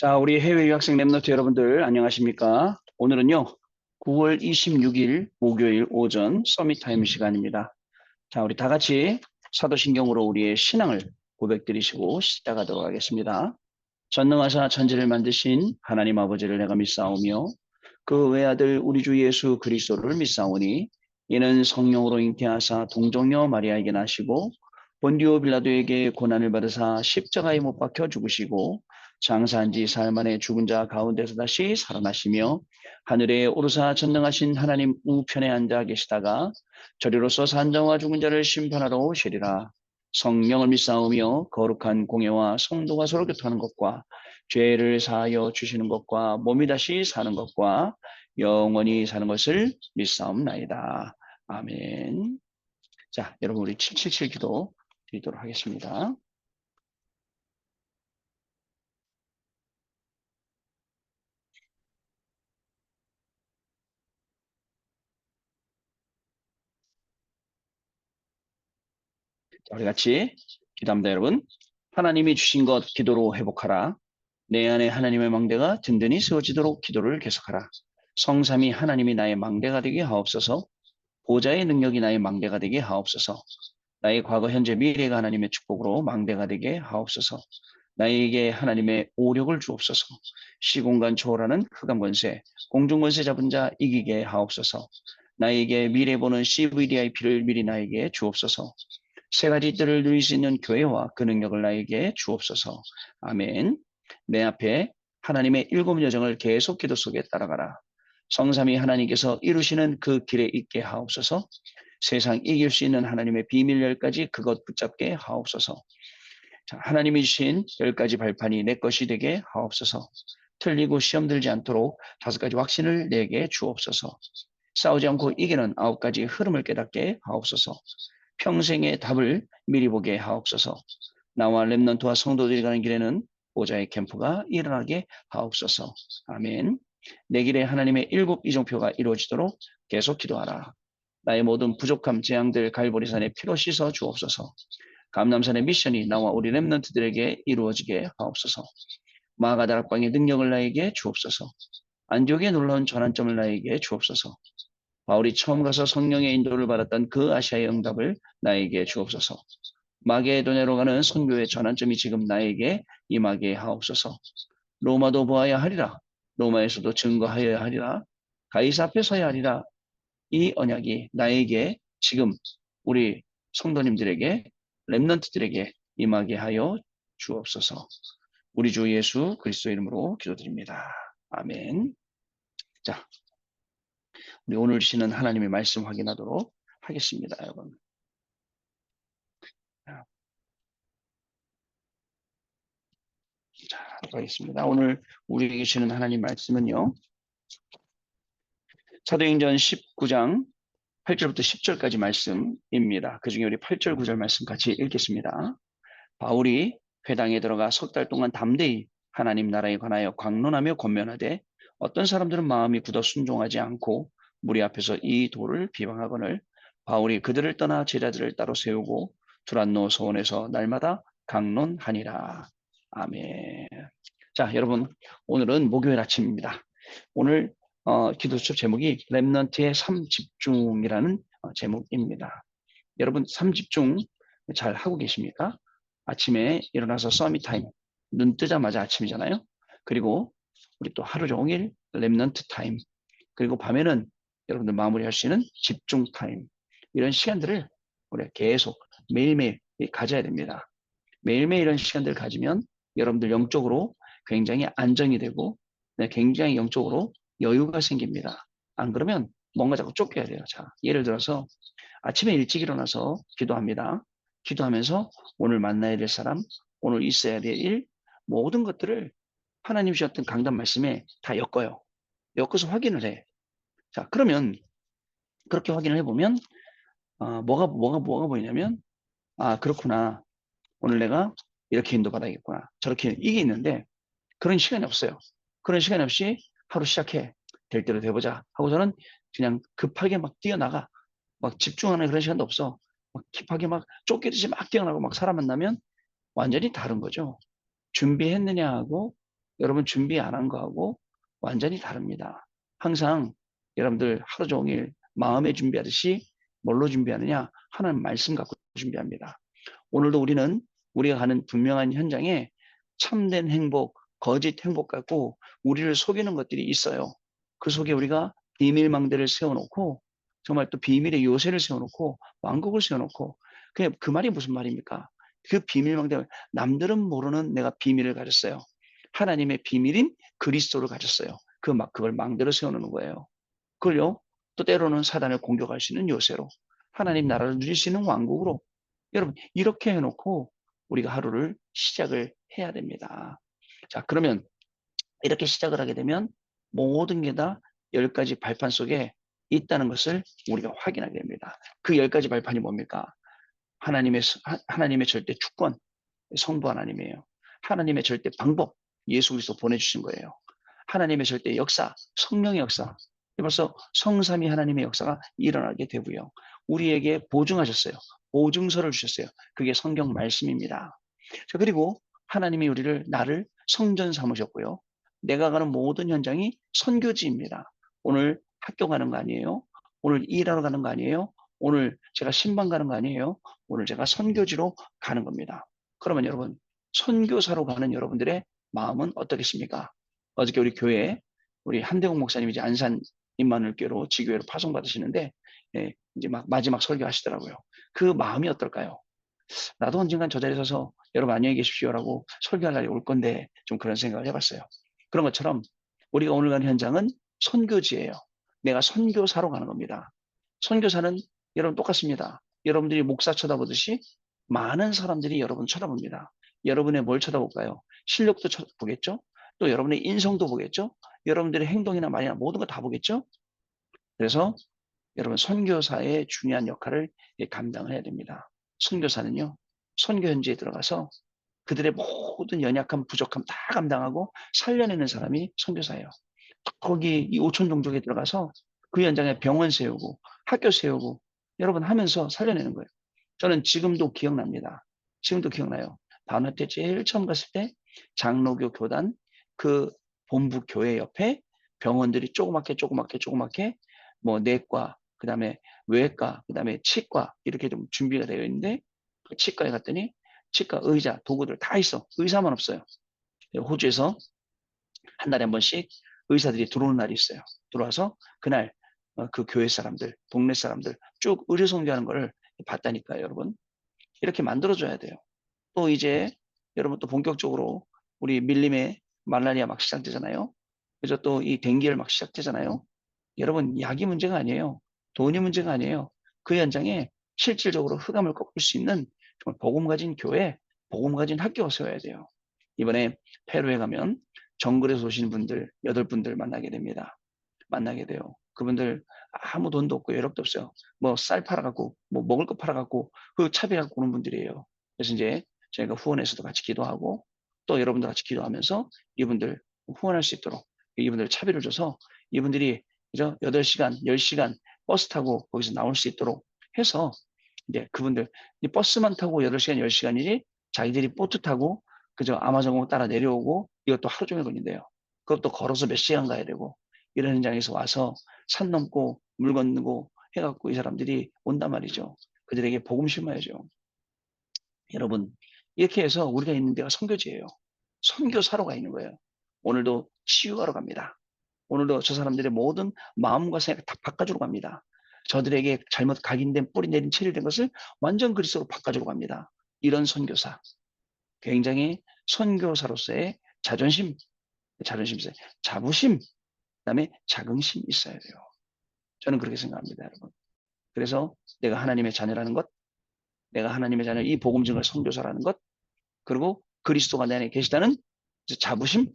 자, 우리 해외 유학생 랩너트 여러분들 안녕하십니까? 오늘은요, 9월 26일 목요일 오전 서밋 타임 시간입니다. 자, 우리 다 같이 사도신경으로 우리의 신앙을 고백드리시고 시작하도록 하겠습니다. 전능하사 천지를 만드신 하나님 아버지를 내가 믿사오며 그 외아들 우리 주 예수 그리스도를 믿사오니 이는 성령으로 잉태하사 동정녀 마리아에게 나시고 본디오 빌라도에게 고난을 받으사 십자가에 못 박혀 죽으시고 장사한 지 사흘 만에 죽은 자 가운데서 다시 살아나시며 하늘에 오르사 전능하신 하나님 우편에 앉아 계시다가 저리로서 산자와 죽은 자를 심판하러 오시리라. 성령을 믿사오며 거룩한 공예와 성도가 서로 교통하는 것과 죄를 사하여 주시는 것과 몸이 다시 사는 것과 영원히 사는 것을 믿사옵나이다. 아멘. 자, 여러분 우리 777 기도 드리도록 하겠습니다. 자, 우리 같이 기도합니다, 여러분. 하나님이 주신 것 기도로 회복하라. 내 안에 하나님의 망대가 든든히 세워지도록 기도를 계속하라. 성삼위 하나님이 나의 망대가 되게 하옵소서. 보좌의 능력이 나의 망대가 되게 하옵소서. 나의 과거, 현재, 미래가 하나님의 축복으로 망대가 되게 하옵소서. 나에게 하나님의 오력을 주옵소서. 시공간 초월하는 흑암 권세, 공중 권세 잡은 자 이기게 하옵소서. 나에게 미래 보는 CVDIP를 미리 나에게 주옵소서. 세 가지 뜰을 누릴 수 있는 교회와 그 능력을 나에게 주옵소서. 아멘. 내 앞에 하나님의 일곱 여정을 계속 기도 속에 따라가라. 성삼위 하나님께서 이루시는 그 길에 있게 하옵소서. 세상 이길 수 있는 하나님의 비밀 10가지 그것 붙잡게 하옵소서. 자, 하나님이 주신 10가지 발판이 내 것이 되게 하옵소서. 틀리고 시험 들지 않도록 5가지 확신을 내게 주옵소서. 싸우지 않고 이기는 9가지 흐름을 깨닫게 하옵소서. 평생의 답을 미리 보게 하옵소서. 나와 렘넌트와 성도들이 가는 길에는 보좌의 캠프가 일어나게 하옵소서. 아멘. 내 길에 하나님의 7 이정표가 이루어지도록 계속 기도하라. 나의 모든 부족함, 재앙들 갈보리산에 피로 씻어 주옵소서. 감남산의 미션이 나와 우리 렘넌트들에게 이루어지게 하옵소서. 마가다락방의 능력을 나에게 주옵소서. 안디옥의 놀라운 전환점을 나에게 주옵소서. 바울이 처음 가서 성령의 인도를 받았던 그 아시아의 응답을 나에게 주옵소서. 마게도네로 가는 선교의 전환점이 지금 나에게 임하게 하옵소서. 로마도 보아야 하리라. 로마에서도 증거하여야 하리라. 가이사 앞에 서야 하리라. 이 언약이 나에게 지금 우리 성도님들에게 렘넌트들에게 임하게 하여 주옵소서. 우리 주 예수 그리스도 이름으로 기도드립니다. 아멘. 자, 우리 오늘 주시는 하나님의 말씀 확인하도록 하겠습니다, 여러분. 자, 하겠습니다. 오늘 우리에게 주시는 하나님 말씀은요. 사도행전 19장 8절부터 10절까지 말씀입니다. 그 중에 우리 8절, 9절 말씀 같이 읽겠습니다. 바울이 회당에 들어가 3달 동안 담대히 하나님 나라에 관하여 강론하며 권면하되 어떤 사람들은 마음이 굳어 순종하지 않고 무리 앞에서 이 도를 비방하거늘 바울이 그들을 떠나 제자들을 따로 세우고 두란노 소원에서 날마다 강론하니라. 아멘. 자, 여러분 오늘은 목요일 아침입니다. 오늘 기도 수첩 제목이 렘넌트의 3집중이라는 제목입니다. 여러분 3집중 잘 하고 계십니까? 아침에 일어나서 서밋 타임, 눈 뜨자마자 아침이잖아요. 그리고 우리 또 하루 종일 렘넌트 타임, 그리고 밤에는 여러분들 마무리할 수 있는 집중 타임, 이런 시간들을 우리가 계속 매일매일 가져야 됩니다. 매일매일 이런 시간들을 가지면 여러분들 영적으로 굉장히 안정이 되고 굉장히 영적으로 여유가 생깁니다. 안 그러면 뭔가 자꾸 쫓겨야 돼요. 자, 예를 들어서 아침에 일찍 일어나서 기도합니다. 기도하면서 오늘 만나야 될 사람, 오늘 있어야 될 일, 모든 것들을 하나님 주셨던 강단 말씀에 다 엮어요. 엮어서 확인을 해. 자, 그러면 그렇게 확인을 해보면 뭐가 보이냐면 그렇구나. 오늘 내가 이렇게 인도받아야겠구나. 저렇게 이게 있는데 그런 시간이 없어요. 그런 시간이 없이 하루 시작해. 될 대로 돼보자. 하고서는 그냥 급하게 막 뛰어나가. 막 집중하는 그런 시간도 없어. 막 킵하게 막 쫓기듯이 막 뛰어나고 막 사람 만나면 완전히 다른 거죠. 준비했느냐 하고 여러분 준비 안 한 거하고 완전히 다릅니다. 항상 여러분들 하루 종일 마음에 준비하듯이 뭘로 준비하느냐? 하나님 말씀 갖고 준비합니다. 오늘도 우리는 우리가 가는 분명한 현장에 참된 행복, 거짓 행복 갖고 우리를 속이는 것들이 있어요. 그 속에 우리가 비밀망대를 세워놓고 정말 또 비밀의 요새를 세워놓고 왕국을 세워놓고 그 말이 무슨 말입니까? 그 비밀망대 남들은 모르는 내가 비밀을 가졌어요. 하나님의 비밀인 그리스도를 가졌어요. 그걸 망대로 세워놓는 거예요. 그걸요 또 때로는 사단을 공격할 수 있는 요새로 하나님 나라를 누릴 수 있는 왕국으로 여러분 이렇게 해놓고 우리가 하루를 시작을 해야 됩니다. 자 그러면 이렇게 시작을 하게 되면 모든 게 다 10가지 발판 속에 있다는 것을 우리가 확인하게 됩니다. 그 10가지 발판이 뭡니까? 하나님의 절대 주권, 성부 하나님이에요. 하나님의 절대 방법, 예수 그리스도 보내주신 거예요. 하나님의 절대 역사, 성령의 역사. 벌써 성삼위 하나님의 역사가 일어나게 되고요. 우리에게 보증하셨어요. 보증서를 주셨어요. 그게 성경 말씀입니다. 자, 그리고 하나님이 나를 성전 삼으셨고요. 내가 가는 모든 현장이 선교지입니다. 오늘 학교 가는 거 아니에요? 오늘 일하러 가는 거 아니에요? 오늘 제가 신방 가는 거 아니에요? 오늘 제가 선교지로 가는 겁니다. 그러면 여러분, 선교사로 가는 여러분들의 마음은 어떻겠습니까? 어저께 우리 교회에 우리 한대웅 목사님이 이제 안산 임마누엘교회로 지교회로 파송받으시는데 예, 이제 막 마지막 설교하시더라고요. 그 마음이 어떨까요? 나도 언젠간 저 자리에 서서 여러분 안녕히 계십시오라고 설교할 날이 올 건데 좀 그런 생각을 해봤어요. 그런 것처럼 우리가 오늘 가는 현장은 선교지예요. 내가 선교사로 가는 겁니다. 선교사는 여러분 똑같습니다. 여러분들이 목사 쳐다보듯이 많은 사람들이 여러분 쳐다봅니다. 여러분의 뭘 쳐다볼까요? 실력도 보겠죠? 또 여러분의 인성도 보겠죠? 여러분들의 행동이나 말이나 모든 거 다 보겠죠? 그래서 여러분 선교사의 중요한 역할을 감당을 해야 됩니다. 선교사는요. 선교 현지에 들어가서 그들의 모든 연약함, 부족함 다 감당하고 살려내는 사람이 선교사예요. 거기 이 오촌 종족에 들어가서 그 현장에 병원 세우고 학교 세우고 여러분 하면서 살려내는 거예요. 저는 지금도 기억납니다. 지금도 기억나요. 다운회 때 제일 처음 갔을 때 장로교 교단 그 본부 교회 옆에 병원들이 조그맣게 뭐 내과 그다음에 외과 그다음에 치과 이렇게 좀 준비가 되어 있는데 그 치과에 갔더니 치과 의자 도구들 다 있어. 의사만 없어요. 호주에서 한 달에 한 번씩 의사들이 들어오는 날이 있어요. 들어와서 그날 그 교회 사람들, 동네 사람들 쭉 의료 선교하는 걸 봤다니까요, 여러분. 이렇게 만들어줘야 돼요. 또 이제 여러분 또 본격적으로 우리 밀림의 말라리아 막 시작되잖아요. 그래서 또 이 댕기열 막 시작되잖아요. 여러분 약이 문제가 아니에요. 돈이 문제가 아니에요. 그 현장에 실질적으로 흑암을 꺾을 수 있는 정말 복음 가진 교회, 복음 가진 학교가 세워야 돼요. 이번에 페루에 가면 정글에서 오시는 분들, 8분들 만나게 됩니다. 만나게 돼요. 그분들 아무 돈도 없고 여력도 없어요. 뭐 쌀 팔아갖고, 뭐 먹을 거 팔아갖고, 그 차비 갖고 오는 분들이에요. 그래서 이제 저희가 후원에서도 같이 기도하고, 또 여러분들 같이 기도하면서 이분들 후원할 수 있도록 이분들 차비를 줘서 이분들이 그죠? 8시간, 10시간 버스 타고 거기서 나올 수 있도록 해서 이제 그분들 버스만 타고 8시간, 10시간이지 자기들이 보트 타고 그저 아마존공 따라 내려오고 이것도 하루 종일 걸린대요. 그것도 걸어서 몇 시간 가야 되고 이런 현장에서 와서 산 넘고 물 건너고 해갖고 이 사람들이 온단 말이죠. 그들에게 복음 심어야죠. 여러분 이렇게 해서 우리가 있는 데가 선교지예요. 선교사로 가 있는 거예요. 오늘도 치유하러 갑니다. 오늘도 저 사람들의 모든 마음과 생각 다 바꿔주러 갑니다. 저들에게 잘못 각인된 뿌리 내린 체리된 것을 완전 그리스도로 바꿔주러 갑니다. 이런 선교사. 굉장히 선교사로서의 자존심, 자부심, 그다음에 자긍심이 있어야 돼요. 저는 그렇게 생각합니다, 여러분. 그래서 내가 하나님의 자녀라는 것, 내가 하나님의 자녀, 이 복음증을 선교사라는 것, 그리고 그리스도가 내 안에 계시다는 자부심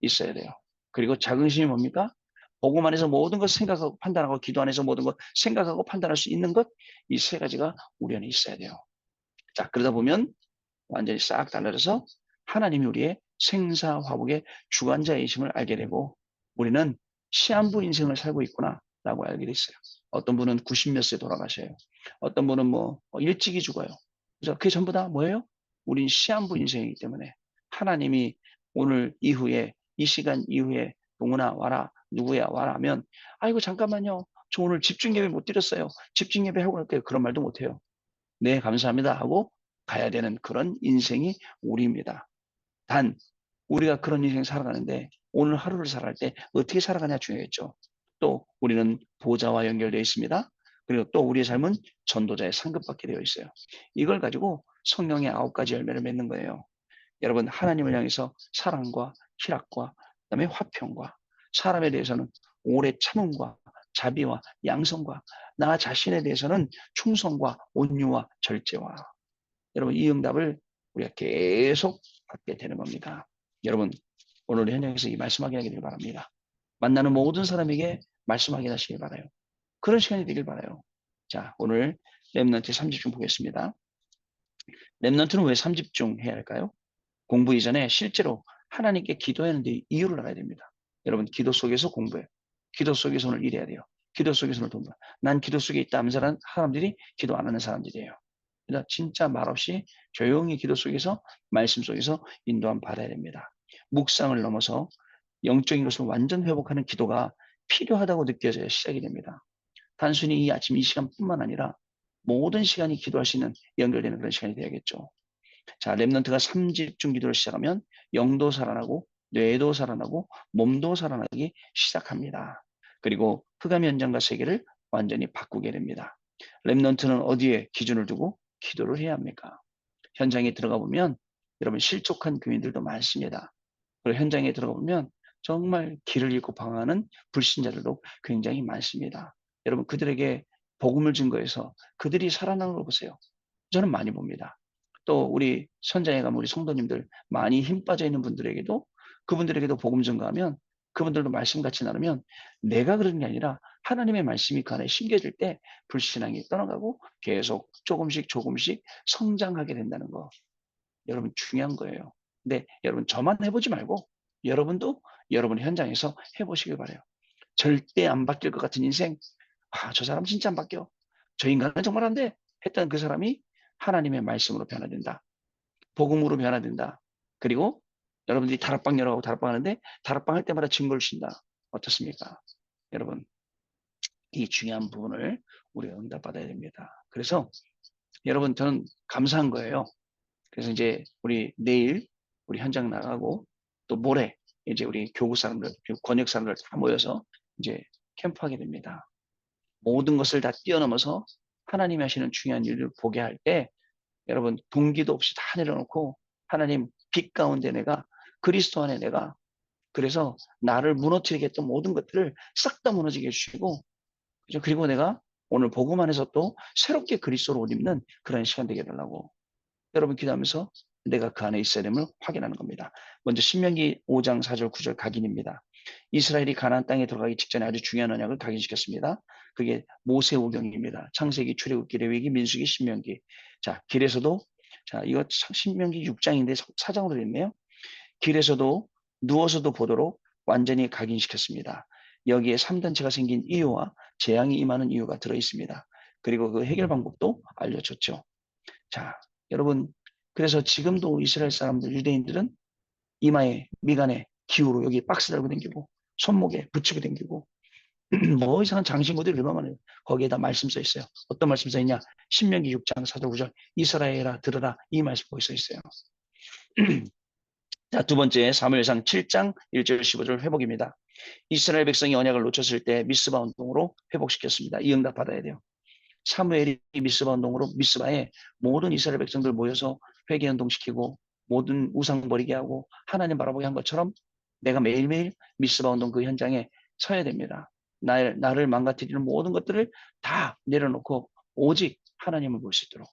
있어야 돼요. 그리고 자긍심이 뭡니까? 복음 안에서 모든 것 생각하고 판단하고 기도 안에서 모든 것 생각하고 판단할 수 있는 것, 이 3가지가 우리 안에 있어야 돼요. 자, 그러다 보면 완전히 싹 달라져서 하나님이 우리의 생사화복의 주관자이심을 알게 되고 우리는 시한부 인생을 살고 있구나라고 알게 됐어요. 어떤 분은 90몇 세 돌아가셔요. 어떤 분은 뭐 일찍이 죽어요. 그래서 그게 전부 다 뭐예요? 우린 시한부 인생이기 때문에 하나님이 오늘 이후에 이 시간 이후에 동훈아 와라, 누구야 와라 하면 아이고 잠깐만요. 저 오늘 집중 예배 못 드렸어요. 집중 예배 하고 갈게요. 그런 말도 못 해요. 네, 감사합니다 하고 가야 되는 그런 인생이 우리입니다. 단 우리가 그런 인생 살아가는데 오늘 하루를 살아갈 때 어떻게 살아가냐 중요했죠. 또 우리는 보좌와 연결되어 있습니다. 그리고 또 우리의 삶은 전도자의 상급받게 되어 있어요. 이걸 가지고 성령의 9가지 열매를 맺는 거예요. 여러분 하나님을 향해서 사랑과 희락과 그다음에 화평과 사람에 대해서는 오래 참음과 자비와 양성과 나 자신에 대해서는 충성과 온유와 절제와 여러분 이 응답을 우리가 계속 받게 되는 겁니다. 여러분 오늘 현장에서 이 말씀하게 하기를 바랍니다. 만나는 모든 사람에게 말씀하게 하시길 바라요. 그런 시간이 되길 바라요. 자 오늘 렘넌트 3집중 보겠습니다. 렘넌트는 왜 3집중 해야 할까요? 공부 이전에 실제로 하나님께 기도해야 하는데 이유를 알아야 됩니다. 여러분 기도 속에서 공부해요. 기도 속에서 오늘 일해야 돼요. 기도 속에서 오늘 공부해요. 난 기도 속에 있다 하는 사람들이 기도 안 하는 사람들이에요. 그러니까 진짜 말없이 조용히 기도 속에서 말씀 속에서 인도함 받아야 됩니다. 묵상을 넘어서 영적인 것을 완전 회복하는 기도가 필요하다고 느껴져야 시작이 됩니다. 단순히 이 아침 이 시간뿐만 아니라 모든 시간이 기도할 수 있는 연결되는 그런 시간이 되야겠죠. 자, 렘넌트가 3집중 기도를 시작하면 영도 살아나고 뇌도 살아나고 몸도 살아나기 시작합니다. 그리고 흑암 현장과 세계를 완전히 바꾸게 됩니다. 렘넌트는 어디에 기준을 두고 기도를 해야 합니까? 현장에 들어가 보면 여러분 실족한 교인들도 많습니다. 그리고 현장에 들어가 보면 정말 길을 잃고 방황하는 불신자들도 굉장히 많습니다. 여러분 그들에게 복음을 증거해서 그들이 살아나는 걸 보세요. 저는 많이 봅니다. 또 우리 선장에 가면 우리 성도님들 많이 힘 빠져 있는 분들에게도 그분들에게도 복음 증거하면 그분들도 말씀 같이 나누면 내가 그런 게 아니라 하나님의 말씀이 그 안에 심겨질 때 불신앙이 떠나가고 계속 조금씩 조금씩 성장하게 된다는 거. 여러분 중요한 거예요. 근데 여러분 저만 해보지 말고 여러분도 여러분 현장에서 해보시길 바라요. 절대 안 바뀔 것 같은 인생. 아, 저 사람 진짜 안 바뀌어. 저 인간은 정말 안 돼. 했던 그 사람이 하나님의 말씀으로 변화된다. 복음으로 변화된다. 그리고 여러분들이 다락방 열어가고 다락방 하는데 다락방 할 때마다 증거를 주신다. 어떻습니까? 여러분 이 중요한 부분을 우리가 응답받아야 됩니다. 그래서 여러분 저는 감사한 거예요. 그래서 이제 우리 내일 우리 현장 나가고 또 모레 이제 우리 교구 사람들, 권역 사람들 다 모여서 이제 캠프하게 됩니다. 모든 것을 다 뛰어넘어서 하나님이 하시는 중요한 일을 보게 할 때 여러분 동기도 없이 다 내려놓고 하나님 빛 가운데 내가 그리스도 안에 내가 그래서 나를 무너뜨리게 했던 모든 것들을 싹 다 무너지게 해주시고 그리고 내가 오늘 복음 안에서 또 새롭게 그리스도로 옷 입는 그런 시간 되게 해달라고 여러분 기도하면서 내가 그 안에 있어야 됨을 확인하는 겁니다. 먼저 신명기 5장 4절 9절 각인입니다. 이스라엘이 가나안 땅에 들어가기 직전에 아주 중요한 언약을 각인시켰습니다. 그게 모세오경입니다. 창세기, 출애굽기, 레위기, 민수기, 신명기. 자, 길에서도 자, 이거 신명기 6장인데 4장으로 됐네요. 길에서도 누워서도 보도록 완전히 각인시켰습니다. 여기에 3단체가 생긴 이유와 재앙이 임하는 이유가 들어 있습니다. 그리고 그 해결 방법도 알려줬죠. 자, 여러분, 그래서 지금도 이스라엘 사람들, 유대인들은 이마에, 미간에, 기후로 여기 박스 달고 다니고, 손목에 붙이고 다니고, 뭐 이상한 장신구들이 얼마나 많아요. 거기에다 말씀 써 있어요. 어떤 말씀 써 있냐? 신명기 6장 4절 9절, 이스라엘아 들으라 이 말씀 거기 써 있어요. 자, 두 번째 사무엘상 7장 1절 15절 회복입니다. 이스라엘 백성이 언약을 놓쳤을 때 미스바 운동으로 회복시켰습니다. 이 응답 받아야 돼요. 사무엘이 미스바 운동으로 미스바에 모든 이스라엘 백성들 모여서 회개 운동시키고 모든 우상 버리게 하고 하나님 바라보게 한 것처럼 내가 매일매일 미스바 운동 그 현장에 서야 됩니다. 나를 망가뜨리는 모든 것들을 다 내려놓고 오직 하나님을 볼 수 있도록.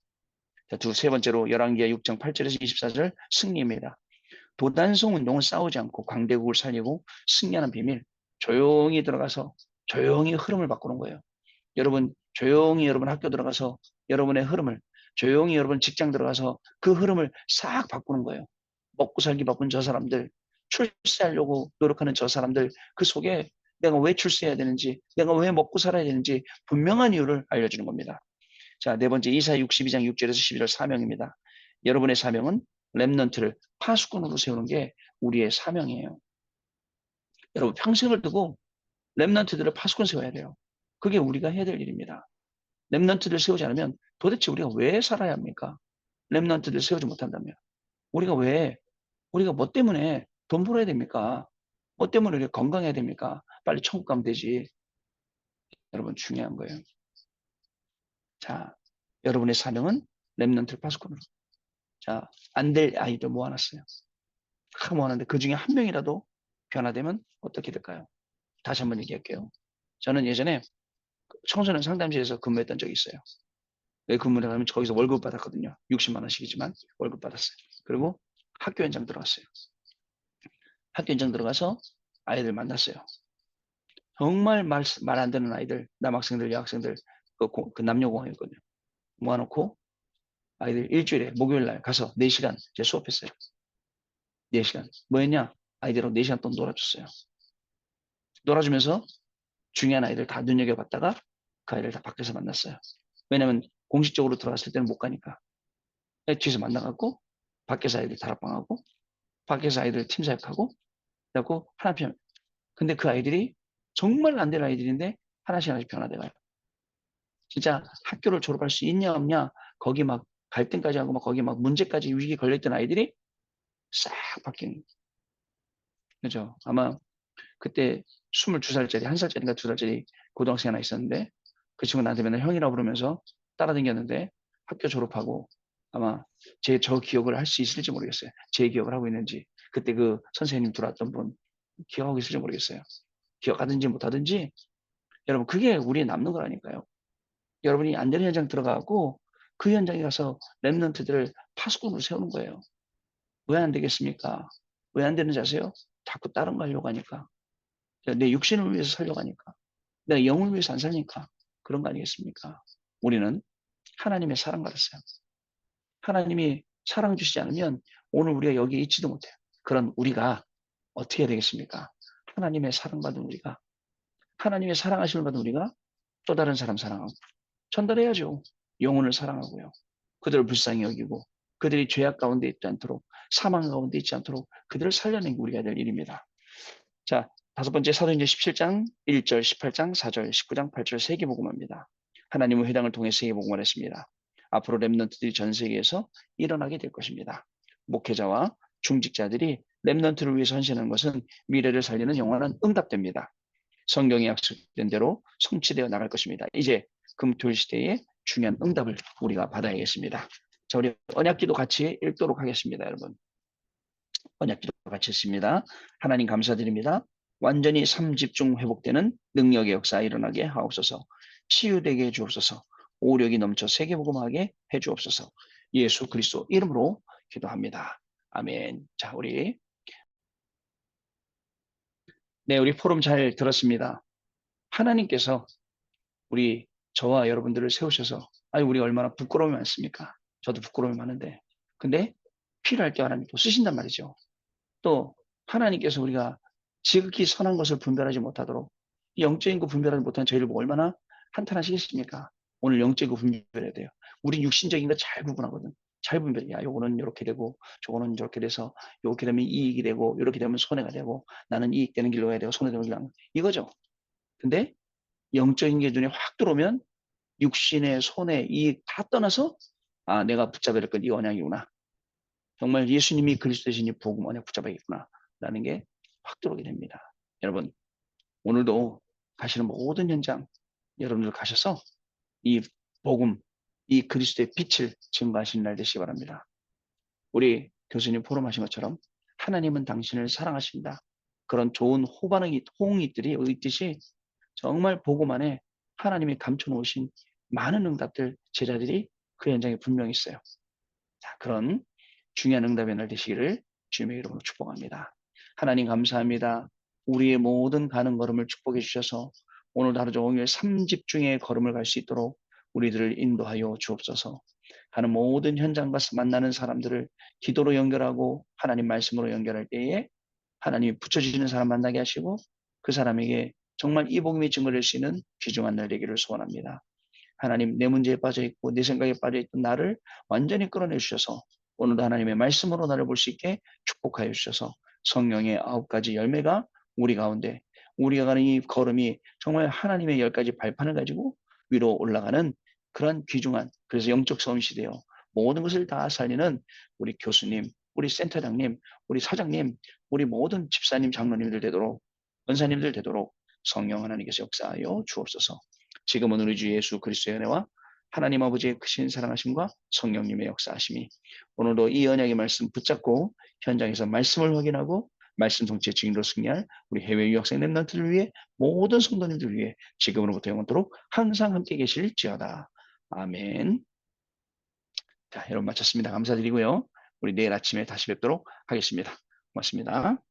세 번째로 열왕기하 6장 8절에서 24절 승리입니다. 도단성 운동은 싸우지 않고 강대국을 살리고 승리하는 비밀. 조용히 들어가서 조용히 흐름을 바꾸는 거예요. 여러분 조용히 여러분 학교 들어가서 여러분의 흐름을 조용히 여러분 직장 들어가서 그 흐름을 싹 바꾸는 거예요. 먹고 살기 바쁜 저 사람들, 출세하려고 노력하는 저 사람들 그 속에 내가 왜 출세해야 되는지, 내가 왜 먹고 살아야 되는지 분명한 이유를 알려주는 겁니다. 자, 네 번째 이사야 62장 6절에서 11절 사명입니다. 여러분의 사명은 렘넌트를 파수꾼으로 세우는 게 우리의 사명이에요. 여러분 평생을 두고 렘넌트들을 파수꾼 세워야 돼요. 그게 우리가 해야 될 일입니다. 렘넌트들 세우지 않으면 도대체 우리가 왜 살아야 합니까? 렘넌트들 세우지 못한다면. 우리가 왜, 우리가 뭐 때문에 돈 벌어야 됩니까? 뭐 때문에 우리가 건강해야 됩니까? 빨리 천국 가면 되지. 여러분 중요한 거예요. 자, 여러분의 사명은 렘넌트를 파수꾼으로. 자, 안 될 아이들 모아놨어요. 다 모았는데 그 중에 한 명이라도 변화되면 어떻게 될까요? 다시 한번 얘기할게요. 저는 예전에 청소년 상담실에서 근무했던 적이 있어요. 왜 근무를 하면 거기서 월급 받았거든요. 60만 원씩이지만 월급 받았어요. 그리고 학교 현장 들어갔어요. 학교 현장 들어가서 아이들 만났어요. 정말 말 안 듣는 아이들, 남학생들, 여학생들, 그 남녀공학이었거든요. 모아놓고 아이들 일주일에 목요일 날 가서 4시간 제 수업했어요. 4시간. 뭐 했냐? 아이들하고 4시간 동안 놀아줬어요. 놀아주면서 중요한 아이들 다 눈여겨봤다가 그 아이들 다 밖에서 만났어요. 왜냐면 공식적으로 들어갔을 때는 못 가니까. 뒤에서 만나갖고 밖에서 아이들 다락방하고 밖에서 아이들 팀 사역하고 그래갖고 하나 편. 근데 그 아이들이 정말 안 될 아이들인데 하나씩 하나씩 변화돼가요. 진짜 학교를 졸업할 수 있냐 없냐 거기 막 갈등까지 하고 막 거기 막 문제까지 위기 걸려있던 아이들이 싹 바뀌는 거죠. 아마 그때 22살짜리, 1살짜리인가 2살짜리 고등학생 하나 있었는데 그 친구 나한테 맨날 형이라고 부르면서 따라다녔는데 학교 졸업하고 아마 저 기억을 할 수 있을지 모르겠어요. 제 기억을 하고 있는지 그때 그 선생님 들어왔던 분 기억하고 있을지 모르겠어요. 기억하든지 못하든지 여러분 그게 우리에 남는 거라니까요. 여러분이 안 되는 현장 들어가고 그 현장에 가서 랩런트들을 파수꾼으로 세우는 거예요. 왜 안 되겠습니까? 왜 안 되는지 아세요? 자꾸 다른 거 하려고 하니까. 내 육신을 위해서 살려고 하니까. 내가 영을 위해서 안 살니까. 그런 거 아니겠습니까? 우리는 하나님의 사랑 받았어요. 하나님이 사랑 주시지 않으면 오늘 우리가 여기에 있지도 못해요. 그런 우리가 어떻게 해야 되겠습니까? 하나님의 사랑받은 우리가, 하나님의 사랑하심을 받은 우리가 또 다른 사람 사랑하고, 전달해야죠. 영혼을 사랑하고요. 그들을 불쌍히 여기고, 그들이 죄악 가운데 있지 않도록, 사망 가운데 있지 않도록 그들을 살려내는 게 우리가 될 일입니다. 자, 다섯 번째 사도행전 17장 1절, 18장 4절, 19장 8절 세계복음화입니다. 하나님의 회당을 통해 세계복음을 했습니다. 앞으로 렘넌트들이 전 세계에서 일어나게 될 것입니다. 목회자와 중직자들이 렘넌트를 위해서 헌신하는 것은 미래를 살리는 영원한 응답됩니다. 성경에 약속된 대로 성취되어 나갈 것입니다. 이제 금토일 시대의 중요한 응답을 우리가 받아야겠습니다. 자, 우리 언약기도 같이 읽도록 하겠습니다, 여러분. 언약기도 같이 읽습니다. 하나님 감사드립니다. 완전히 삼집중 회복되는 능력의 역사 일어나게 하옵소서. 치유되게 해주옵소서. 오력이 넘쳐 세계복음하게 해주옵소서. 예수 그리스도 이름으로 기도합니다. 아멘. 자, 우리 포럼 잘 들었습니다. 하나님께서 저와 여러분들을 세우셔서, 우리 얼마나 부끄러움이 많습니까? 저도 부끄러움이 많은데. 근데 필요할 때 하나님 또 쓰신단 말이죠. 또 하나님께서 우리가 지극히 선한 것을 분별하지 못하도록 영적인 거 분별하지 못한 저희를 보고 얼마나 한탄하시겠습니까? 오늘 영적인 거 분별해야 돼요. 우린 육신적인 거 잘 구분하거든. 잘 분별해. 야, 요거는 이렇게 되고 저거는 이렇게 돼서 이렇게 되면 이익이 되고 이렇게 되면 손해가 되고 나는 이익되는 길로 해야 되고 손해되는 길로 하는 이거죠. 근데 영적인 게 눈에 확 들어오면 육신의 손해, 이익 다 떠나서 내가 붙잡아야 될 건 이 언약이구나. 정말 예수님이 그리스도 되신 이 복음 언약 붙잡아야겠구나. 라는 게 확 들어오게 됩니다. 여러분, 오늘도 가시는 모든 현장 여러분들 가셔서 이 복음, 이 그리스도의 빛을 증거하시는 날 되시기 바랍니다. 우리 교수님 포럼하신 것처럼 하나님은 당신을 사랑하십니다. 그런 좋은 호응이들이 있듯이 정말 복음 안에 하나님이 감춰놓으신 많은 응답들, 제자들이 그 현장에 분명히 있어요. 자, 그런 중요한 응답의 날 되시기를 주님의 이름으로 축복합니다. 하나님 감사합니다. 우리의 모든 가는 걸음을 축복해 주셔서 오늘 하루 종일 삼집중의 걸음을 갈 수 있도록 우리들을 인도하여 주옵소서. 가는 모든 현장 가서 만나는 사람들을 기도로 연결하고 하나님 말씀으로 연결할 때에 하나님이 붙여주시는 사람 만나게 하시고 그 사람에게 정말 이 복음이 증거될 수 있는 귀중한 날 되기를 소원합니다. 하나님 내 문제에 빠져있고 내 생각에 빠져있던 나를 완전히 끌어내 주셔서 오늘도 하나님의 말씀으로 나를 볼 수 있게 축복하여 주셔서 성령의 9가지 열매가 우리 가운데 우리가 가는 이 걸음이 정말 하나님의 10가지 발판을 가지고 위로 올라가는 그런 귀중한, 그래서 영적 성시대요. 모든 것을 다 살리는 우리 교수님, 우리 센터장님, 우리 사장님, 우리 모든 집사님, 장로님들 되도록, 은사님들 되도록 성령 하나님께서 역사하여 주옵소서. 지금은 우리 주 예수 그리스도의 은혜와 하나님 아버지의 크신 사랑하심과 성령님의 역사하심이 오늘도 이 언약의 말씀 붙잡고 현장에서 말씀을 확인하고 말씀 성취의 증인으로 승리할 우리 해외 유학생 랩런트를 위해 모든 성도님들 위해 지금으로부터 영원토록 항상 함께 계실지어다. 아멘. 자, 여러분 마쳤습니다. 감사드리고요. 우리 내일 아침에 다시 뵙도록 하겠습니다. 고맙습니다.